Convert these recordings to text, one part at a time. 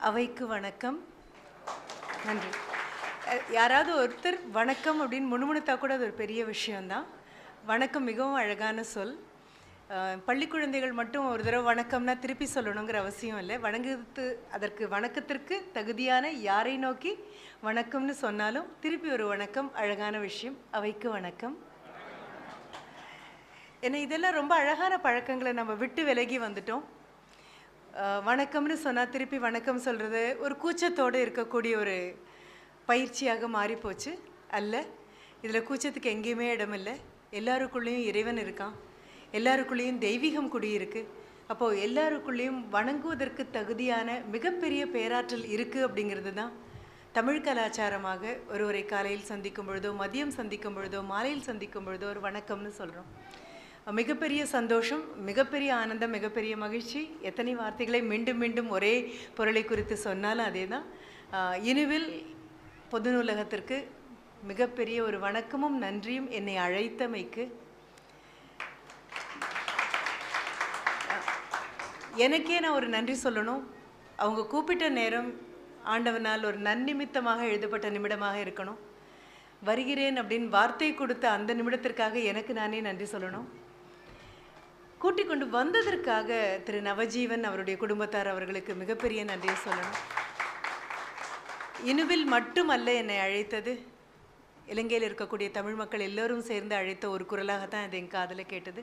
அவைக்கு வணக்கம். நன்றி. யாராவது ஒருத்தர் வணக்கம் அப்படின்னு முணுமுணுத்தா கூட அது ஒரு பெரிய விஷயம்தான். வணக்கம் மிகவும் அழகான சொல். பள்ளி குழந்தைகள் மட்டும் ஒரு தடவை வணக்கம்னா திருப்பி சொல்லணுங்கிற அவசியம் இல்லை. அதற்கு வணக்கத்திற்கு தகுதியான யாரை நோக்கி வணக்கம்னு சொன்னாலும் திருப்பி ஒரு வணக்கம் அழகான விஷயம். அவைக்கு வணக்கம். ஏன்னா இதெல்லாம் ரொம்ப அழகான பழக்கங்களை நம்ம விட்டு விலகி வந்துட்டோம். வணக்கம்னு சொன்னால் திருப்பி வணக்கம் சொல்கிறது ஒரு கூச்சத்தோடு இருக்கக்கூடிய ஒரு பயிற்சியாக மாறிப்போச்சு. அல்ல, இதில் கூச்சத்துக்கு எங்கேயுமே இடமில்லை. எல்லாருக்குள்ளேயும் இறைவன் இருக்கான், எல்லாருக்குள்ளேயும் தெய்வீகம் குடியிருக்கு. அப்போது எல்லாருக்குள்ளேயும் வணங்குவதற்கு தகுதியான மிகப்பெரிய பேராற்றல் இருக்குது. அப்படிங்கிறது தான் தமிழ் கலாச்சாரமாக ஒருவரை காலையில் சந்திக்கும் பொழுதோ, மதியம் சந்திக்கும் பொழுதோ, மாலையில் சந்திக்கும் பொழுதோ ஒரு வணக்கம்னு சொல்கிறோம். மிகப்பெரிய சந்தோஷம், மிகப்பெரிய ஆனந்தம், மிகப்பெரிய மகிழ்ச்சி. எத்தனை வார்த்தைகளை மீண்டும் மீண்டும் ஒரே பொருளை குறித்து சொன்னாலும் அதே தான். இனிவில் பொது நூலகத்திற்கு மிகப்பெரிய ஒரு வணக்கமும் நன்றியும். என்னை அழைத்தமைக்கு எனக்கே நான் ஒரு நன்றி சொல்லணும். அவங்க கூப்பிட்ட நேரம் ஆண்டவனால் ஒரு நன்னிமித்தமாக எழுதப்பட்ட நிமிடமாக இருக்கணும். வருகிறேன் அப்படின்னு வார்த்தை கொடுத்த அந்த நிமிடத்திற்காக எனக்கு நானே நன்றி சொல்லணும். கூட்டிக் கொண்டு வந்ததற்காக திரு நவஜீவன் அவருடைய குடும்பத்தார் அவர்களுக்கு மிகப்பெரிய நன்றியை சொல்லணும். இனுவில் மட்டுமல்ல என்னை அழைத்தது, இலங்கையில் இருக்கக்கூடிய தமிழ் மக்கள் எல்லோரும் சேர்ந்து அழைத்த ஒரு குரலாகத்தான் இது என் காதில் கேட்டது.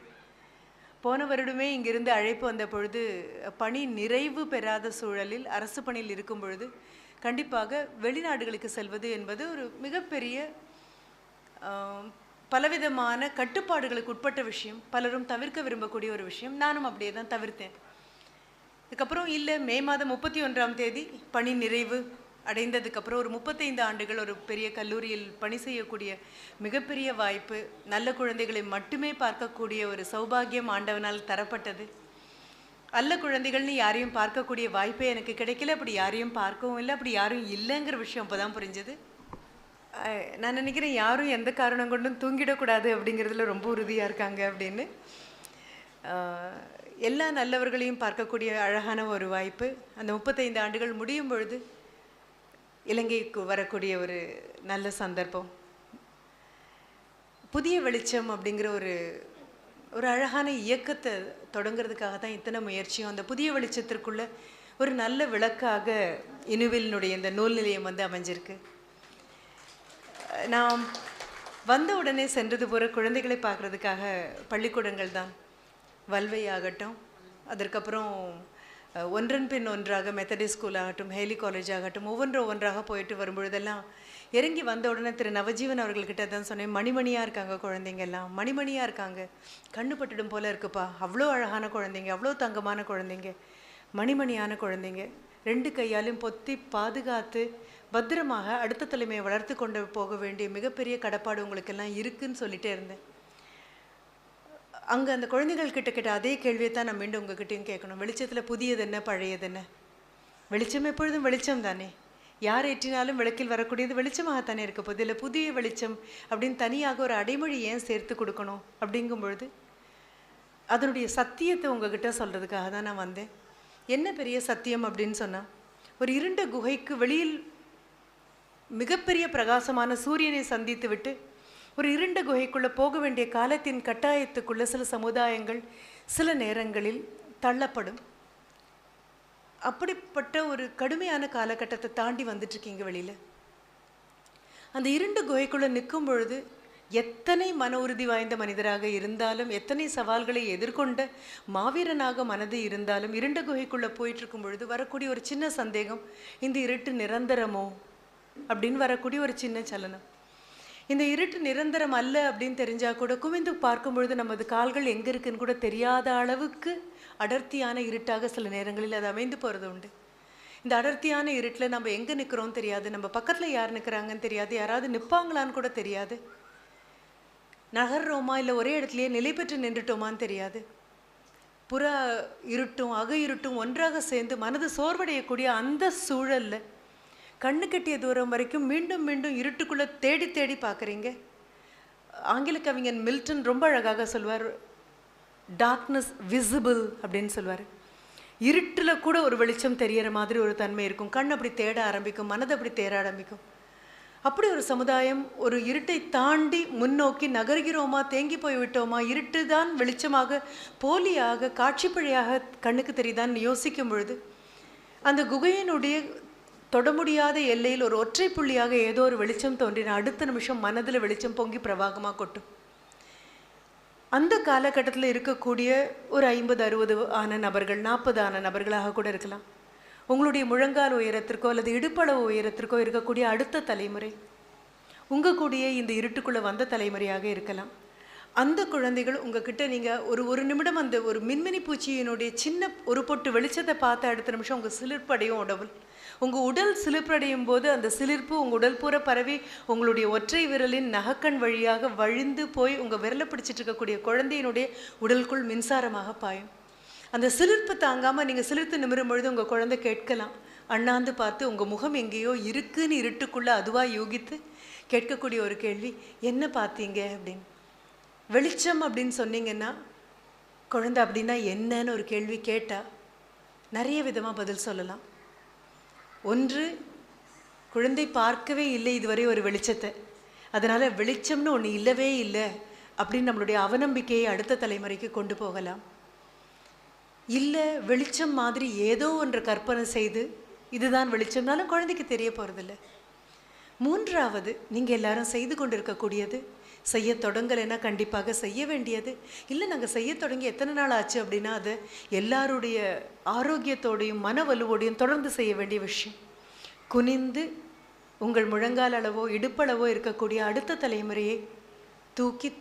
போன வருடமே இங்கிருந்து அழைப்பு வந்த பொழுது, பணி நிறைவு பெறாத சூழலில் அரசு பணியில் இருக்கும் பொழுது கண்டிப்பாக வெளிநாடுகளுக்கு செல்வது என்பது ஒரு மிகப்பெரிய பலவிதமான கட்டுப்பாடுகளுக்கு உட்பட்ட விஷயம். பலரும் தவிர்க்க விரும்பக்கூடிய ஒரு விஷயம். நானும் அப்படியே தான் தவிர்த்தேன். இதுக்கப்புறம் இல்லை, மே மாதம் 31ஆம் தேதி பணி நிறைவு அடைந்ததுக்கப்புறம் ஒரு 35 ஆண்டுகள் ஒரு பெரிய கல்லூரியில் பணி செய்யக்கூடிய மிகப்பெரிய வாய்ப்பு, நல்ல குழந்தைகளை மட்டுமே பார்க்கக்கூடிய ஒரு சௌபாகியம் ஆண்டவனால் தரப்பட்டது. நல்ல குழந்தைகள்னு யாரையும் பார்க்கக்கூடிய வாய்ப்பே எனக்கு கிடைக்கல. அப்படி யாரையும் பார்க்கவும் இல்லை, அப்படி யாரும் இல்லைங்கிற விஷயம் அப்போ தான் புரிஞ்சது. நான் நினைக்கிறேன் யாரும் எந்த காரணம் கொண்டும் தூங்கிடக்கூடாது அப்படிங்கிறதுல ரொம்ப உறுதியாக இருக்காங்க அப்படின்னு. எல்லா நல்லவர்களையும் பார்க்கக்கூடிய அழகான ஒரு வாய்ப்பு. அந்த 35 ஆண்டுகள் முடியும் பொழுது இலங்கைக்கு வரக்கூடிய ஒரு நல்ல சந்தர்ப்பம். புதிய வெளிச்சம் அப்படிங்கிற ஒரு அழகான இயக்கத்தை தொடங்கிறதுக்காக தான் இத்தனை முயற்சியும். அந்த புதிய வெளிச்சத்திற்குள்ள ஒரு நல்ல விளக்காக இனுவிலினுடைய இந்த நூல் நிலையம் அமைஞ்சிருக்கு. நாம் வந்த உடனே சென்றது போகிற குழந்தைகளை பார்க்குறதுக்காக பள்ளிக்கூடங்கள் தான். வல்வை ஆகட்டும், அதற்கப்புறம் ஒன்றன் பின் ஒன்றாக மெத்தடிஸ்ட் ஸ்கூல் ஆகட்டும், ஹேலி காலேஜ் ஆகட்டும், ஒவ்வொன்றாக போயிட்டு வரும்பொழுதெல்லாம் இறங்கி வந்த உடனே திரு நவஜீவன் அவர்கள்கிட்ட தான் சொன்னேன், மணிமணியாக இருக்காங்க குழந்தைங்கெல்லாம், மணிமணியாக இருக்காங்க, கண்ணு பட்டுடும் போல் இருக்குப்பா, அவ்வளோ அழகான குழந்தைங்க, அவ்வளோ தங்கமான குழந்தைங்க, மணிமணியான குழந்தைங்க, 2 கையாலையும் பொத்தி பாதுகாத்து பத்திரமாக அடுத்த தலைமையை வளர்த்து கொண்டு போக வேண்டிய மிகப்பெரிய கடப்பாடு உங்களுக்கெல்லாம் இருக்குன்னு சொல்லிட்டே இருந்தேன். அங்கே அந்த குழந்தைகள் கிட்ட அதே கேள்வியை தான் நான் மீண்டும் உங்ககிட்டையும் கேட்கணும். வெளிச்சத்தில் புதியது என்ன, பழையது என்ன? வெளிச்சம் எப்பொழுதும் வெளிச்சம் தானே. யார் ஏற்றினாலும் விளக்கில் வரக்கூடியது வெளிச்சமாகத்தானே இருக்க போகுது. இல்லை புதிய வெளிச்சம் அப்படின்னு தனியாக ஒரு அடைமொழி ஏன் சேர்த்து கொடுக்கணும்? அப்படிங்கும் பொழுது அதனுடைய சத்தியத்தை உங்ககிட்ட சொல்கிறதுக்காக தான் நான் வந்தேன். என்ன பெரிய சத்தியம் அப்படின்னு சொன்னால், ஒரு இருண்ட குகைக்கு வெளியில் மிகப்பெரிய பிரகாசமான சூரியனை சந்தித்து விட்டு ஒரு இருண்ட குகைக்குள்ளே போக வேண்டிய காலத்தின் கட்டாயத்துக்குள்ளே சில சமுதாயங்கள் சில நேரங்களில் தள்ளப்படும். அப்படிப்பட்ட ஒரு கடுமையான காலகட்டத்தை தாண்டி வந்துட்டுருக்கீங்க வெளியில். அந்த இருண்ட குகைக்குள்ளே நிற்கும் பொழுது எத்தனை மன உறுதி வாய்ந்த மனிதராக இருந்தாலும், எத்தனை சவால்களை எதிர்கொண்ட மாவீரனாக மனது இருந்தாலும், இருண்ட குகைக்குள்ளே போயிட்டுருக்கும் பொழுது வரக்கூடிய ஒரு சின்ன சந்தேகம், இந்த இருட்டு நிரந்தரமோ அப்படின்னு வரக்கூடிய ஒரு சின்ன சலனம். இந்த இருட்டு நிரந்தரம் அல்ல அப்படின்னு தெரிஞ்சால் கூட குவிந்து பார்க்கும் பொழுது நமது கால்கள் எங்கே இருக்குன்னு கூட தெரியாத அளவுக்கு அடர்த்தியான இருட்டாக சில நேரங்களில் அது அமைந்து போகிறது உண்டு. இந்த அடர்த்தியான இருட்டில் நம்ம எங்கே நிற்கிறோம் தெரியாது, நம்ம பக்கத்தில் யார் நிற்கிறாங்கன்னு தெரியாது, யாராவது நிற்பாங்களான்னு கூட தெரியாது, நகர்றோமா இல்லை ஒரே இடத்துலையே நிலை பெற்று நின்றுட்டோமான்னு தெரியாது. புற இருட்டும் அக இருட்டும் ஒன்றாக சேர்ந்து மனது சோர்வடையக்கூடிய அந்த சூழலில் கண்ணு கட்டிய தூரம் வரைக்கும் மீண்டும் மீண்டும் இருட்டுக்குள்ளே தேடி தேடி பார்க்குறீங்க. ஆங்கில கவிஞன் மில்டன் ரொம்ப அழகாக சொல்வார், டார்க்னஸ் விசிபிள் அப்படின்னு சொல்வார். இருட்டில் கூட ஒரு வெளிச்சம் தெரியற மாதிரி ஒரு தன்மை இருக்கும். கண் அப்படி தேட ஆரம்பிக்கும், மனது அப்படி தேட ஆரம்பிக்கும். அப்படி ஒரு சமுதாயம் ஒரு இருட்டை தாண்டி முன்னோக்கி நகர்கிறோமா, தேங்கி போய் விட்டோமா, இருட்டு தான் வெளிச்சமாக போலியாக காட்சிப்பழியாக கண்ணுக்கு தெரியுதான்னு யோசிக்கும் பொழுது அந்த குகையினுடைய தொட முடியாத எல்லையில் ஒரு ஒற்றை புள்ளியாக ஏதோ ஒரு வெளிச்சம் தோன்றின அடுத்த நிமிஷம் மனதில் வெளிச்சம் பொங்கி பிரவாகமாக கொட்டும். அந்த காலகட்டத்தில் இருக்கக்கூடிய ஒரு 50-60 ஆன நபர்கள், 40 ஆன நபர்களாக கூட இருக்கலாம். உங்களுடைய முழங்கால் உயரத்திற்கோ அல்லது இடுப்பளவு உயரத்திற்கோ இருக்கக்கூடிய அடுத்த தலைமுறை உங்கள் கூடிய இந்த இருட்டுக்குள்ளே வந்த தலைமுறையாக இருக்கலாம். அந்த குழந்தைகள் உங்ககிட்ட நீங்கள் ஒரு நிமிடம் அந்த ஒரு மின்மினி பூச்சியினுடைய சின்ன ஒரு பொட்டு வெளிச்சத்தை பார்த்த அடுத்த நிமிஷம் உங்கள் சிலிர்ப்படையும் உடல். உங்கள் உடல் சிலிர்ப்படையும் போது அந்த சிலிர்ப்பு உங்கள் உடல் பூரா பரவி உங்களுடைய ஒற்றை விரலின் நகக்கண் வழியாக வழிந்து போய் உங்கள் விரலை பிடிச்சிட்டு இருக்கக்கூடிய குழந்தையினுடைய உடலுக்குள் மின்சாரமாக பாயும். அந்த சிலிர்ப்பு தாங்காமல் நீங்கள் சிலிர்த்து நிமிரும் பொழுது உங்கள் குழந்தை கேட்கலாம், அண்ணாந்து பார்த்து உங்கள் முகம் எங்கேயோ இருக்குன்னு இருட்டுக்குள்ளே அதுவாக யூகித்து கேட்கக்கூடிய ஒரு கேள்வி, என்ன பார்த்தீங்க அப்படின்னு. வெளிச்சம் அப்படின்னு சொன்னீங்கன்னா குழந்தை அப்படின்னா என்னன்னு ஒரு கேள்வி கேட்டால் நிறைய விதமாக பதில் சொல்லலாம். ஒன்று, குழந்தை பார்க்கவே இல்லை இதுவரை ஒரு வெளிச்சத்தை, அதனால் வெளிச்சம்னு ஒன்று இல்லவே இல்லை அப்படின்னு நம்மளுடைய அவநம்பிக்கையை அடுத்த தலைமுறைக்கு கொண்டு போகலாம். இல்லை, வெளிச்சம் மாதிரி ஏதோ ஒன்று கற்பனை செய்து இதுதான் வெளிச்சம்னாலும் குழந்தைக்கு தெரிய போகிறதில்ல. மூன்றாவது, நீங்கள் எல்லாரும் செய்து கொண்டு இருக்கக்கூடியது, செய்ய தொடங்கலைன்னா கண்டிப்பாக செய்ய வேண்டியது. இல்லை, நாங்கள் செய்ய தொடங்கி எத்தனை நாள் ஆச்சு அப்படின்னா அது எல்லாருடைய ஆரோக்கியத்தோடையும் மன வலுவோடையும் தொடர்ந்து செய்ய வேண்டிய விஷயம். குனிந்து உங்கள் முழங்கால் அளவோ இடுப்பளவோ இருக்கக்கூடிய அடுத்த தலைமுறையை தூக்கி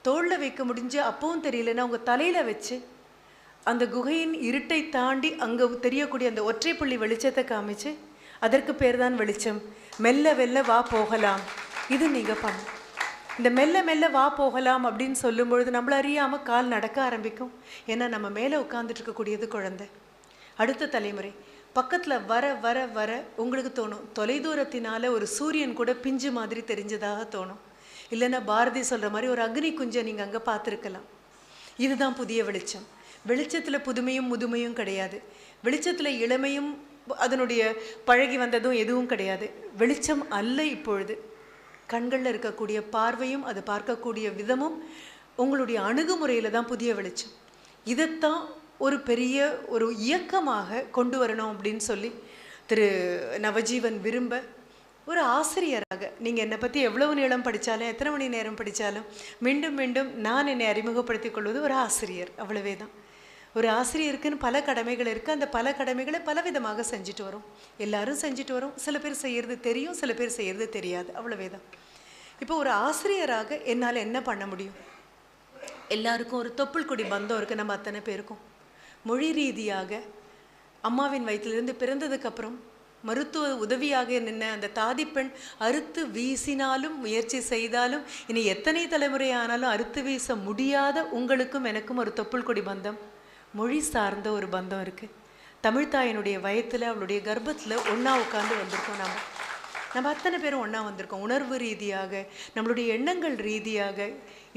தோளில் வைக்க முடிஞ்சு அப்பவும் தெரியலன்னா உங்கள் தலையில் வச்சு அந்த குகையின் இருட்டை தாண்டி அங்கே தெரியக்கூடிய அந்த ஒற்றை புள்ளி வெளிச்சத்தை காமிச்சு, அதற்கு பேர் தான் வெளிச்சம். மெல்ல வெல்ல வா போகலாம், இது நீங்கள் பண்ணணும். இந்த மெல்ல மெல்ல வா போகலாம் அப்படின்னு சொல்லும் பொழுது நம்மள அறியாமல் கால் நடக்க ஆரம்பிக்கும். ஏன்னா நம்ம மேலே உட்காந்துட்டு இருக்கக்கூடியது குழந்தை. அடுத்த தலைமுறை பக்கத்தில் வர வர வர உங்களுக்கு தோணும், தொலைதூரத்தினால ஒரு சூரியன் கூட பிஞ்சு மாதிரி தெரிஞ்சதாக தோணும். இல்லைன்னா பாரதி சொல்கிற மாதிரி ஒரு அக்னி குஞ்சை நீங்கள் அங்கே பார்த்துருக்கலாம். இதுதான் புதிய வெளிச்சம். வெளிச்சத்தில் புதுமையும் முதுமையும் கிடையாது. வெளிச்சத்தில் இளமையும் அதனுடைய பழகி வந்ததும் எதுவும் கிடையாது. வெளிச்சம் அல்ல, இப்பொழுது கண்களில் இருக்கக்கூடிய பார்வையும் அது பார்க்கக்கூடிய விதமும் உங்களுடைய அணுகுமுறையில் தான் புதிய வெளிச்சம். இதைத்தான் ஒரு பெரிய ஒரு இயக்கமாக கொண்டு வரணும் அப்படின்னு சொல்லி திரு நவஜீவன் விரும்ப, ஒரு ஆசிரியராக நீங்கள் என்னை பற்றி எவ்வளவு நீளம் படித்தாலும் எத்தனை மணி நேரம் படித்தாலும் மீண்டும் மீண்டும் நான் என்னை அறிமுகப்படுத்திக் கொள்வது ஒரு ஆசிரியர், அவ்வளவே தான். ஒரு ஆசிரியருக்குன்னு பல கடமைகள் இருக்குது. அந்த பல கடமைகளை பலவிதமாக செஞ்சுட்டு வரும், எல்லாரும் செஞ்சுட்டு வரும். சில பேர் செய்கிறது தெரியும், சில பேர் செய்கிறது தெரியாது, அவ்வளவே தான். இப்போ ஒரு ஆசிரியராக என்னால் என்ன பண்ண முடியும்? எல்லாருக்கும் ஒரு தொப்புள் கொடி பந்தம் இருக்குது, நம்ம அத்தனை பேருக்கும். மொழி ரீதியாக அம்மாவின் வயிற்றிலிருந்து பிறந்ததுக்கப்புறம் மருத்துவ உதவியாக நின்ன அந்த தாதிப்பெண் அறுத்து வீசினாலும் முயற்சி செய்தாலும் இனி எத்தனை தலைமுறை ஆனாலும் அறுத்து வீச முடியாத உங்களுக்கும் எனக்கும் ஒரு தொப்புள் கொடி பந்தம், மொழி சார்ந்த ஒரு பந்தம் இருக்குது. தமிழ்த்தாயினுடைய வயத்தில் அவளுடைய கர்ப்பத்தில் ஒன்றா உட்காந்து வந்திருக்கோம். நம்ம அத்தனை பேரும் ஒன்றா வந்திருக்கோம். உணர்வு ரீதியாக, நம்மளுடைய எண்ணங்கள் ரீதியாக.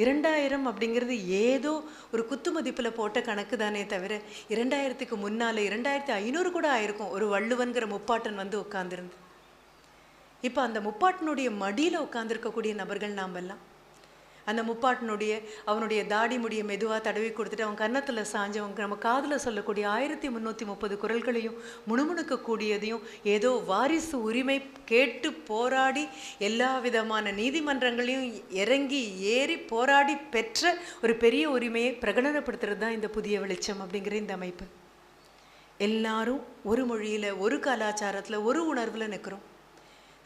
2000 அப்படிங்கிறது ஏதோ ஒரு குத்து மதிப்பில் போட்ட கணக்கு தானே தவிர 2000க்கு முன்னால் 2500 கூட ஆயிருக்கும் ஒரு வள்ளுவன்கிற முப்பாட்டன் வந்து உட்காந்துருந்து. இப்போ அந்த முப்பாட்டனுடைய மடியில் உட்காந்துருக்கக்கூடிய நபர்கள் நாமெல்லாம். அந்த முப்பாட்டனுடைய அவனுடைய தாடி முடியை மெதுவாக தடவி கொடுத்துட்டு அவன் கன்னத்தில் சாஞ்சவங்க நம்ம காதில் சொல்லக்கூடிய 1330 குரல்களையும் முணுமுணுக்கக்கூடியதையும் ஏதோ வாரிசு உரிமை கேட்டு போராடி எல்லா விதமான நீதிமன்றங்களையும் இறங்கி ஏறி போராடி பெற்ற ஒரு பெரிய உரிமையை பிரகடனப்படுத்துறது தான் இந்த புதிய வெளிச்சம் அப்படிங்கிற இந்த அமைப்பு. எல்லாரும் ஒரு மொழியில், ஒரு கலாச்சாரத்தில், ஒரு உணர்வில் நிற்கிறோம்.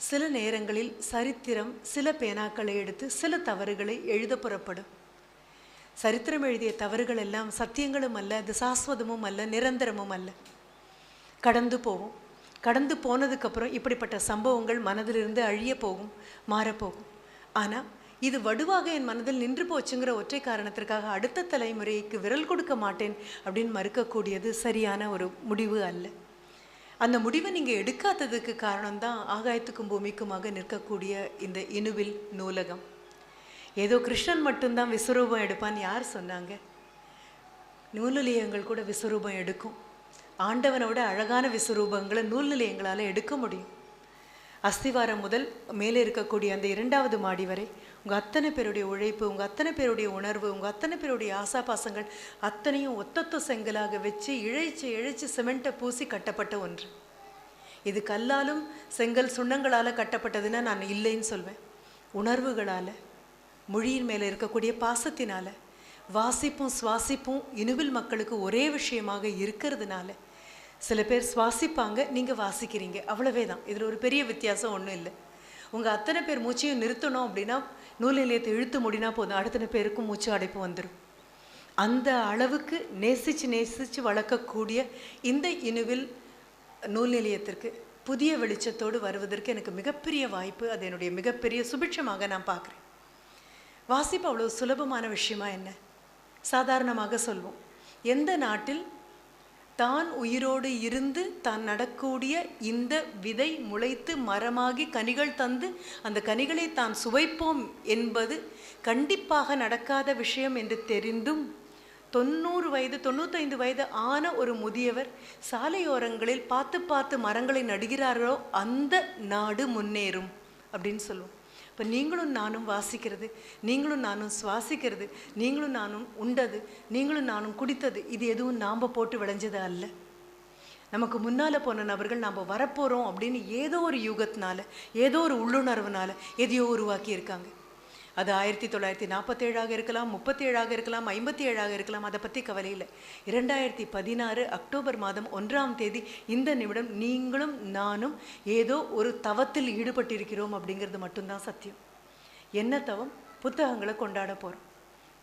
சில நேரங்களில் சரித்திரம் சில பேனாக்களை எடுத்து சில தவறுகளை எழுத புறப்படும். சரித்திரம் எழுதிய தவறுகள் எல்லாம் சத்தியங்களும் அல்ல, அது சாஸ்வதமும் அல்ல, நிரந்தரமும் அல்ல, கடந்து போகும். கடந்து போனதுக்கப்புறம் இப்படிப்பட்ட சம்பவங்கள் மனதிலிருந்து அழிய போகும், மாறப்போகும். ஆனால் இது வடுவாக என் மனதில் நின்று போச்சுங்கிற ஒற்றை காரணத்திற்காக அடுத்த தலைமுறைக்கு விரல் கொடுக்க மாட்டேன் அப்படின்னு மறுக்கக்கூடியது சரியான ஒரு முடிவு அல்ல. அந்த முடிவை நீங்கள் எடுக்காததுக்கு காரணம்தான் ஆகாயத்துக்கும் பூமிக்குமாக நிற்கக்கூடிய இந்த இணுவில் நூலகம். ஏதோ கிருஷ்ணன் மட்டும்தான் விஸ்வரூபம் எடுப்பான்னு யார் சொன்னாங்க? நூல் நிலையங்கள் கூட விஸ்வரூபம் எடுக்கும். ஆண்டவனை விட அழகான விஸ்வரூபங்களை நூல் நிலையங்களால் எடுக்க முடியும். அஸ்திவாரம் முதல் மேலே இருக்கக்கூடிய அந்த 2வது மாடி வரை உங்கள் அத்தனை பேருடைய உழைப்பு, உங்கள் அத்தனை பேருடைய உணர்வு, உங்கள் அத்தனை பேருடைய ஆசாபாசங்கள் அத்தனையும் ஒத்தொத்த செங்கலாக வச்சு இழைச்சி இழைச்சி சிமெண்ட்டை பூசி கட்டப்பட்ட ஒன்று. இது கல்லாலும் செங்கல் சுண்ணங்களால் கட்டப்பட்டதுன்னா நான் இல்லைன்னு சொல்வேன். உணர்வுகளால், மொழியின் மேலே இருக்கக்கூடிய பாசத்தினால, வாசிப்பும் சுவாசிப்பும் இனுவில் மக்களுக்கு ஒரே விஷயமாக இருக்கிறதுனால சில பேர் சுவாசிப்பாங்க, நீங்கள் வாசிக்கிறீங்க, அவ்வளவே தான். இதில் ஒரு பெரிய வித்தியாசம் ஒன்றும் இல்லை. உங்கள் அத்தனை பேர் மூச்சையும் நிறுத்தணும் அப்படின்னா நூல் நிலையத்தை இழுத்து முடினா போதும், அத்தனை பேருக்கும் மூச்சு அடைப்பு வந்துடும். அந்த அளவுக்கு நேசித்து நேசித்து வளர்க்கக்கூடிய இந்த இனுவில் நூல் நிலையத்திற்கு புதிய வெளிச்சத்தோடு வருவதற்கு எனக்கு மிகப்பெரிய வாய்ப்பு. அது என்னுடைய மிகப்பெரிய சுபிட்சமாக நான் பார்க்குறேன். வாசிப்பு அவ்வளோ சுலபமான விஷயமா என்ன? சாதாரணமாக சொல்வோம், எந்த நாட்டில் தான் உயிரோடு இருந்து தான் நடக்கூடிய இந்த விதை முளைத்து மரமாகி கனிகள் தந்து அந்த கனிகளை தான் சுவைப்போம் என்பது கண்டிப்பாக நடக்காத விஷயம் என்று தெரிந்தும் 90 வயது 95 வயது ஆன ஒரு முதியவர் சாலையோரங்களில் பார்த்து பார்த்து மரங்களை நடுகிறாரோ அந்த நாடு முன்னேறும் அப்படின்னு சொல்லுவோம். இப்போ நீங்களும் நானும் வாசிக்கிறது, நீங்களும் நானும் சுவாசிக்கிறது, நீங்களும் நானும் உண்டது, நீங்களும் நானும் குடித்தது, இது எதுவும் நாம் போட்டு விளைஞ்சது அல்ல. நமக்கு முன்னால் போன நபர்கள் நாம் வரப்போகிறோம் அப்படின்னு ஏதோ ஒரு யூகத்தினால, ஏதோ ஒரு உள்ளுணர்வுனால எதையோ உருவாக்கி இருக்காங்க. அது 1947 இருக்கலாம், 37 இருக்கலாம், 57 இருக்கலாம், அதை பற்றி கவலை இல்லை. 2016 அக்டோபர் மாதம் 1ஆம் தேதி இந்த நிமிடம் நீங்களும் நானும் ஏதோ ஒரு தவத்தில் ஈடுபட்டிருக்கிறோம் அப்படிங்கிறது மட்டும்தான் சத்தியம். என்ன தவம்? புத்தகங்களை கொண்டாட போகிறோம்,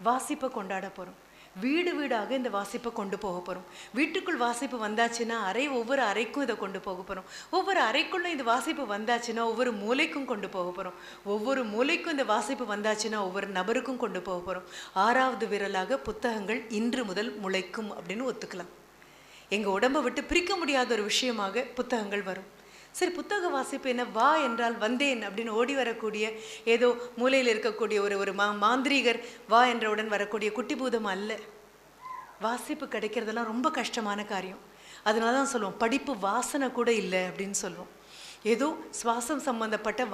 வாசிப்பை கொண்டாட போகிறோம், வீடு வீடாக இந்த வாசிப்பை கொண்டு போக போகிறோம். வீட்டுக்குள் வாசிப்பு வந்தாச்சுன்னா ஒவ்வொரு அறைக்கும் இதை கொண்டு போக போகிறோம். ஒவ்வொரு அறைக்குள்ளே இந்த வாசிப்பு வந்தாச்சுன்னா ஒவ்வொரு மூலைக்கும் கொண்டு போக போகிறோம். ஒவ்வொரு மூலைக்கும் இந்த வாசிப்பு வந்தாச்சுன்னா ஒவ்வொரு நபருக்கும் கொண்டு போக போகிறோம். 6வது விரலாக புத்தகங்கள் இன்று முதல் முளைக்கும் அப்படின்னு ஒத்துக்கலாம். எங்கள் உடம்பை விட்டு பிரிக்க முடியாத ஒரு விஷயமாக புத்தகங்கள் வரும். சரி, புத்தக வாசிப்பு என்ன? வா என்றால் வந்தேன் அப்படின்னு ஓடி வரக்கூடிய ஏதோ மூலையில் இருக்கக்கூடிய ஒரு மாந்திரீகர் வா என்றவுடன் வரக்கூடிய குட்டி பூதம் அல்ல. வாசிப்பு கிடைக்கிறதெல்லாம் ரொம்ப கஷ்டமான காரியம். அதனால தான் சொல்லுவோம், படிப்பு வாசனை கூட இல்லை அப்படின்னு சொல்லுவோம். ஏதோ சுவாசம் சம்பந்தப்பட்ட